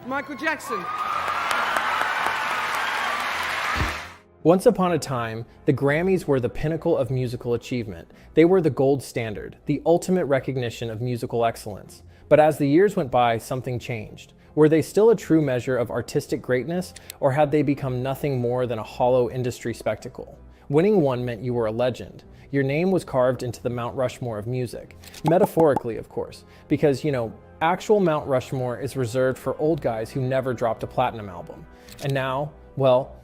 Michael Jackson. Once upon a time, the Grammys were the pinnacle of musical achievement. They were the gold standard, the ultimate recognition of musical excellence. But as the years went by, something changed. Were they still a true measure of artistic greatness, or had they become nothing more than a hollow industry spectacle? Winning one meant you were a legend. Your name was carved into the Mount Rushmore of music. Metaphorically, of course, because, actual Mount Rushmore is reserved for old guys who never dropped a platinum album. And now, well,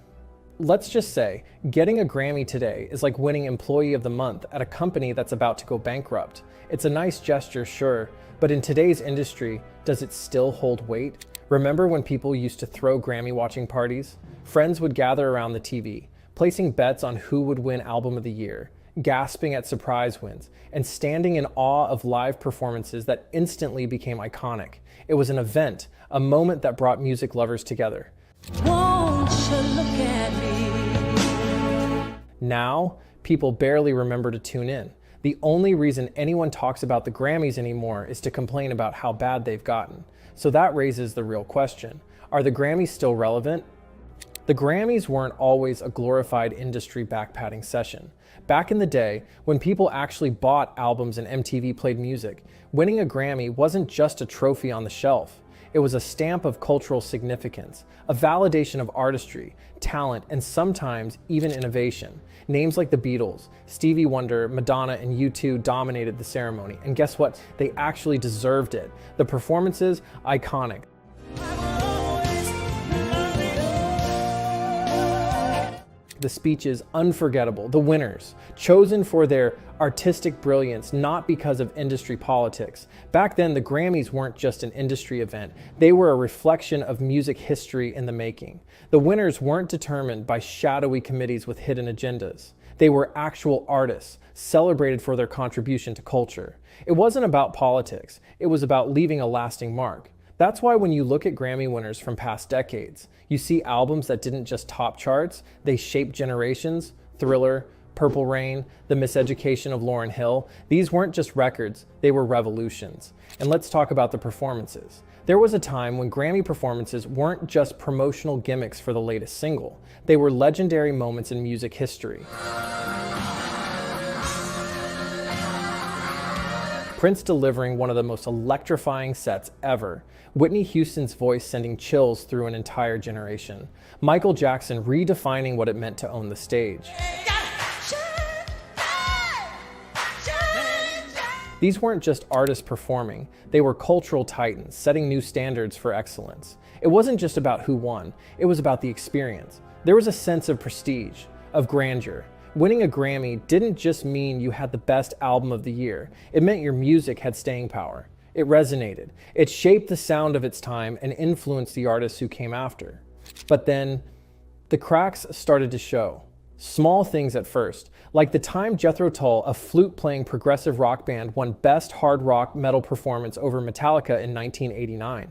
let's just say, getting a Grammy today is like winning Employee of the Month at a company that's about to go bankrupt. It's a nice gesture, sure, but in today's industry, does it still hold weight? Remember when people used to throw Grammy watching parties? Friends would gather around the TV, placing bets on who would win Album of the Year, gasping at surprise wins, and standing in awe of live performances that instantly became iconic. It was an event, a moment that brought music lovers together. Won't you look at me? Now, people barely remember to tune in. The only reason anyone talks about the Grammys anymore is to complain about how bad they've gotten. So that raises the real question. Are the Grammys still relevant? The Grammys weren't always a glorified industry backpatting session. Back in the day, when people actually bought albums and MTV played music, winning a Grammy wasn't just a trophy on the shelf. It was a stamp of cultural significance, a validation of artistry, talent, and sometimes even innovation. Names like the Beatles, Stevie Wonder, Madonna, and U2 dominated the ceremony. And guess what? They actually deserved it. The performances, iconic. The speeches, unforgettable. The winners, chosen for their artistic brilliance, not because of industry politics. Back then, the Grammys weren't just an industry event. They were a reflection of music history in the making. The winners weren't determined by shadowy committees with hidden agendas. They were actual artists, celebrated for their contribution to culture. It wasn't about politics. It was about leaving a lasting mark. That's why when you look at Grammy winners from past decades, you see albums that didn't just top charts, they shaped generations. Thriller, Purple Rain, The Miseducation of Lauryn Hill. These weren't just records, they were revolutions. And let's talk about the performances. There was a time when Grammy performances weren't just promotional gimmicks for the latest single. They were legendary moments in music history. Prince delivering one of the most electrifying sets ever. Whitney Houston's voice sending chills through an entire generation. Michael Jackson redefining what it meant to own the stage. These weren't just artists performing, they were cultural titans, setting new standards for excellence. It wasn't just about who won, it was about the experience. There was a sense of prestige, of grandeur. Winning a Grammy didn't just mean you had the best album of the year, it meant your music had staying power. It resonated, it shaped the sound of its time and influenced the artists who came after. But then, the cracks started to show. Small things at first, like the time Jethro Tull, a flute-playing progressive rock band, won Best Hard Rock Metal Performance over Metallica in 1989.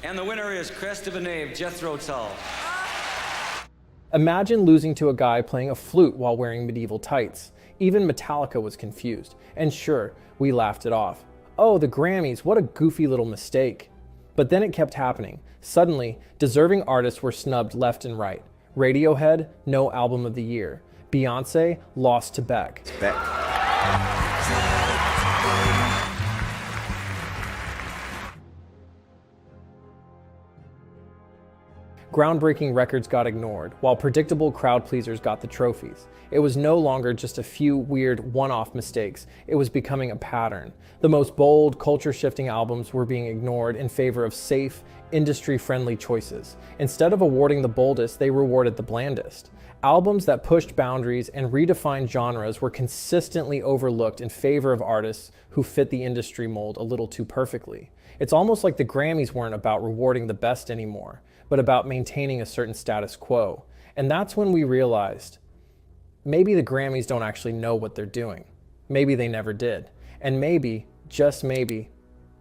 And the winner is Crest of a Knave, Jethro Tull. Imagine losing to a guy playing a flute while wearing medieval tights. Even Metallica was confused. And sure, we laughed it off. Oh, the Grammys, what a goofy little mistake. But then it kept happening. Suddenly, deserving artists were snubbed left and right. Radiohead, no album of the year. Beyoncé, lost to Beck. Groundbreaking records got ignored, while predictable crowd pleasers got the trophies. It was no longer just a few weird one-off mistakes, it was becoming a pattern. The most bold, culture-shifting albums were being ignored in favor of safe, industry-friendly choices. Instead of awarding the boldest, they rewarded the blandest. Albums that pushed boundaries and redefined genres were consistently overlooked in favor of artists who fit the industry mold a little too perfectly. It's almost like the Grammys weren't about rewarding the best anymore, but about maintaining a certain status quo. And that's when we realized, maybe the Grammys don't actually know what they're doing. Maybe they never did. And maybe, just maybe,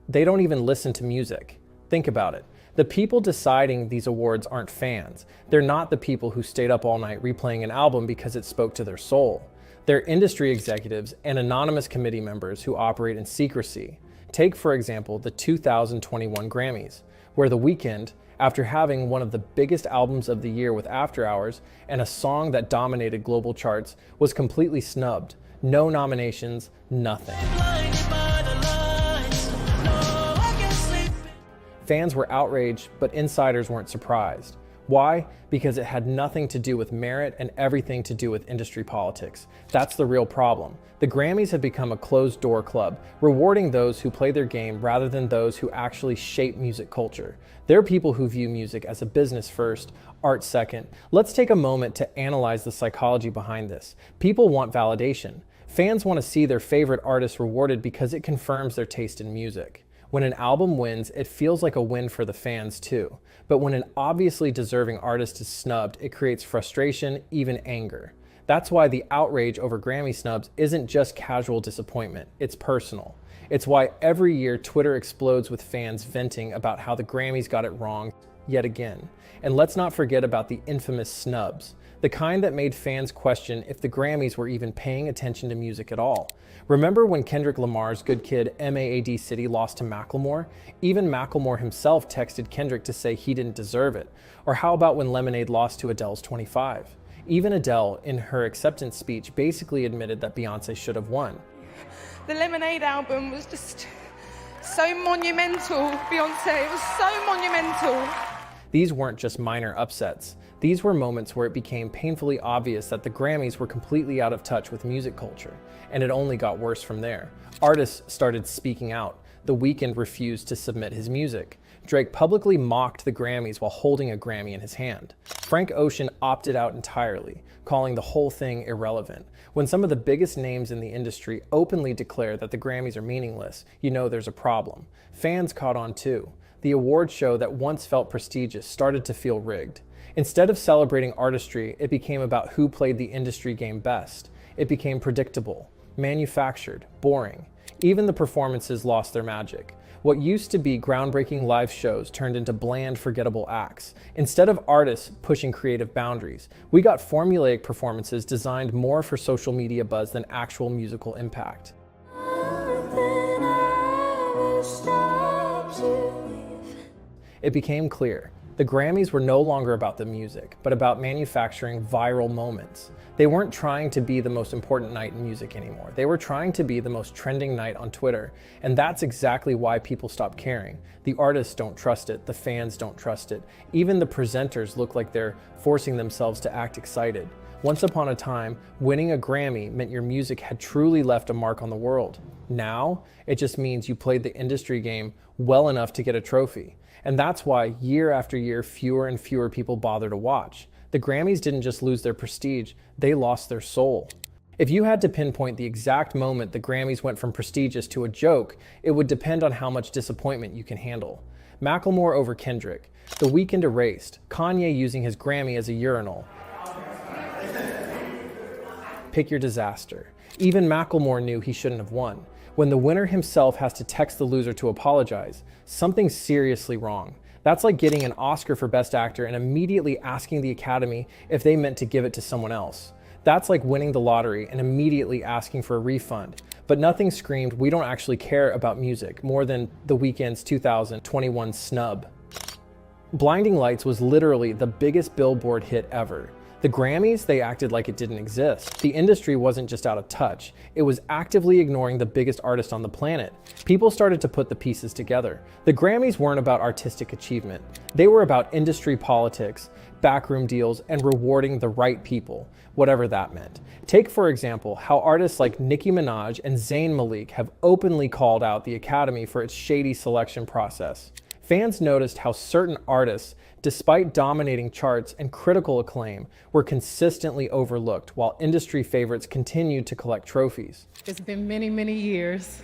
they don't even listen to music. Think about it. The people deciding these awards aren't fans. They're not the people who stayed up all night replaying an album because it spoke to their soul. They're industry executives and anonymous committee members who operate in secrecy. Take, for example, the 2021 Grammys. where The Weeknd, after having one of the biggest albums of the year with After Hours and a song that dominated global charts, was completely snubbed. No nominations, nothing. Fans were outraged, but insiders weren't surprised. Why? Because it had nothing to do with merit and everything to do with industry politics. That's the real problem. The Grammys have become a closed-door club, rewarding those who play their game rather than those who actually shape music culture. There are people who view music as a business first, art second. Let's take a moment to analyze the psychology behind this. People want validation. Fans want to see their favorite artist rewarded because it confirms their taste in music. When an album wins, it feels like a win for the fans too. But when an obviously deserving artist is snubbed, it creates frustration, even anger. That's why the outrage over Grammy snubs isn't just casual disappointment, it's personal. It's why every year Twitter explodes with fans venting about how the Grammys got it wrong yet again. And let's not forget about the infamous snubs, the kind that made fans question if the Grammys were even paying attention to music at all. Remember when Kendrick Lamar's Good Kid, M.A.A.D. City lost to Macklemore? Even Macklemore himself texted Kendrick to say he didn't deserve it. Or how about when Lemonade lost to Adele's 25? Even Adele, in her acceptance speech, basically admitted that Beyoncé should have won. The Lemonade album was just so monumental, Beyoncé. It was so monumental. These weren't just minor upsets. These were moments where it became painfully obvious that the Grammys were completely out of touch with music culture, and it only got worse from there. Artists started speaking out. The Weeknd refused to submit his music. Drake publicly mocked the Grammys while holding a Grammy in his hand. Frank Ocean opted out entirely, calling the whole thing irrelevant. When some of the biggest names in the industry openly declare that the Grammys are meaningless, you know there's a problem. Fans caught on too. The award show that once felt prestigious started to feel rigged. Instead of celebrating artistry, it became about who played the industry game best. It became predictable, manufactured, boring. Even the performances lost their magic. What used to be groundbreaking live shows turned into bland, forgettable acts. Instead of artists pushing creative boundaries, we got formulaic performances designed more for social media buzz than actual musical impact. It became clear. The Grammys were no longer about the music, but about manufacturing viral moments. They weren't trying to be the most important night in music anymore. They were trying to be the most trending night on Twitter. And that's exactly why people stopped caring. The artists don't trust it. The fans don't trust it. Even the presenters look like they're forcing themselves to act excited. Once upon a time, winning a Grammy meant your music had truly left a mark on the world. Now, it just means you played the industry game well enough to get a trophy. And that's why year after year, fewer and fewer people bother to watch. The Grammys didn't just lose their prestige, they lost their soul. If you had to pinpoint the exact moment the Grammys went from prestigious to a joke, it would depend on how much disappointment you can handle. Macklemore over Kendrick, The Weeknd erased, Kanye using his Grammy as a urinal. Pick your disaster. Even Macklemore knew he shouldn't have won. When the winner himself has to text the loser to apologize, something's seriously wrong. That's like getting an Oscar for Best Actor and immediately asking the Academy if they meant to give it to someone else. That's like winning the lottery and immediately asking for a refund. But nothing screamed, we don't actually care about music, more than The Weeknd's 2021 snub. Blinding Lights was literally the biggest Billboard hit ever. The Grammys, they acted like it didn't exist. The industry wasn't just out of touch, it was actively ignoring the biggest artist on the planet. People started to put the pieces together. The Grammys weren't about artistic achievement. They were about industry politics, backroom deals, and rewarding the right people, whatever that meant. Take, for example, how artists like Nicki Minaj and Zayn Malik have openly called out the Academy for its shady selection process. Fans noticed how certain artists, despite dominating charts and critical acclaim, were consistently overlooked while industry favorites continued to collect trophies. It's been many, many years.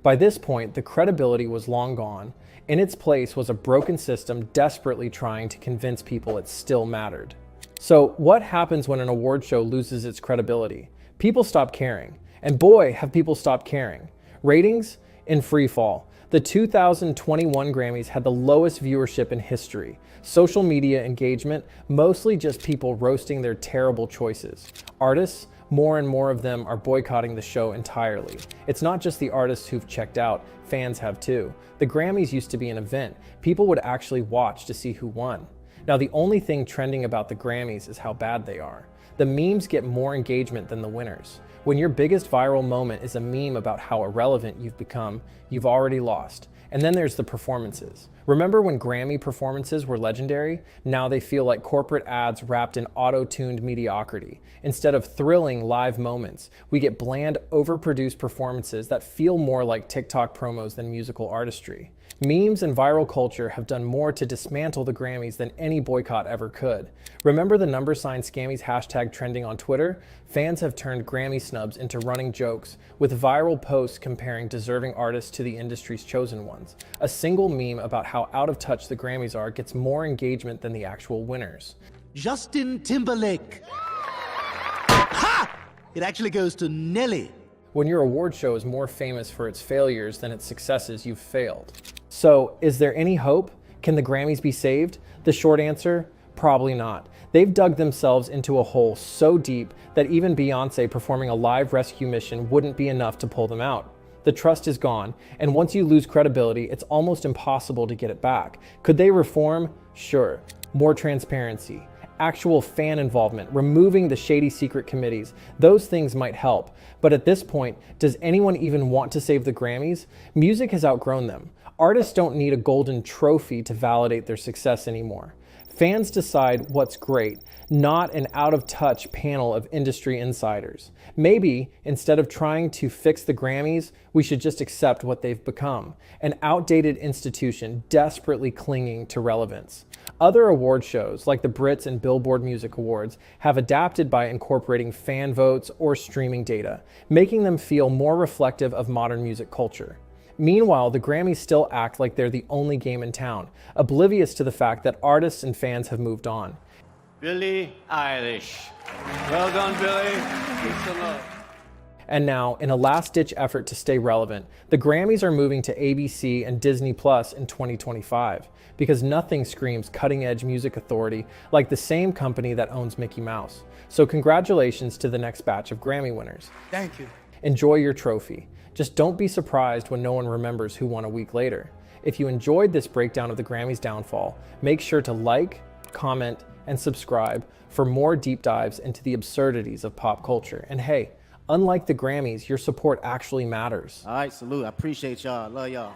By this point, the credibility was long gone. In its place was a broken system desperately trying to convince people it still mattered. So what happens when an award show loses its credibility? People stop caring. And boy, have people stopped caring. Ratings? In free fall. The 2021 Grammys had the lowest viewership in history. Social media engagement, mostly just people roasting their terrible choices. Artists, More and more of them are boycotting the show entirely. It's not just the artists who've checked out, fans have too. The Grammys used to be an event. People would actually watch to see who won. Now the only thing trending about the Grammys is how bad they are. The memes get more engagement than the winners. When your biggest viral moment is a meme about how irrelevant you've become, you've already lost. And then there's the performances. Remember when Grammy performances were legendary? Now they feel like corporate ads wrapped in auto-tuned mediocrity. Instead of thrilling live moments, we get bland, overproduced performances that feel more like TikTok promos than musical artistry. Memes and viral culture have done more to dismantle the Grammys than any boycott ever could. Remember the #Scammys hashtag trending on Twitter? Fans have turned Grammy snubs into running jokes, with viral posts comparing deserving artists to the industry's chosen ones. A single meme about how out of touch the Grammys are gets more engagement than the actual winners. Justin Timberlake. Ha! It actually goes to Nelly. When your award show is more famous for its failures than its successes, you've failed. So, is there any hope? Can the Grammys be saved? The short answer, probably not. They've dug themselves into a hole so deep that even Beyoncé performing a live rescue mission wouldn't be enough to pull them out. The trust is gone, and once you lose credibility, it's almost impossible to get it back. Could they reform? Sure. More transparency, actual fan involvement, removing the shady secret committees. Those things might help. But at this point, does anyone even want to save the Grammys? Music has outgrown them. Artists don't need a golden trophy to validate their success anymore. Fans decide what's great, not an out-of-touch panel of industry insiders. Maybe, instead of trying to fix the Grammys, we should just accept what they've become, an outdated institution desperately clinging to relevance. Other award shows, like the Brits and Billboard Music Awards, have adapted by incorporating fan votes or streaming data, making them feel more reflective of modern music culture. Meanwhile, the Grammys still act like they're the only game in town, oblivious to the fact that artists and fans have moved on. Billie Eilish. Well done, Billie. Peace and love. And now, in a last-ditch effort to stay relevant, the Grammys are moving to ABC and Disney Plus in 2025, because nothing screams cutting-edge music authority like the same company that owns Mickey Mouse. So congratulations to the next batch of Grammy winners. Thank you. Enjoy your trophy. Just don't be surprised when no one remembers who won a week later. If you enjoyed this breakdown of the Grammys' downfall, make sure to like, comment, and subscribe for more deep dives into the absurdities of pop culture. And hey, unlike the Grammys, your support actually matters. All right, salute. I appreciate y'all. Love y'all.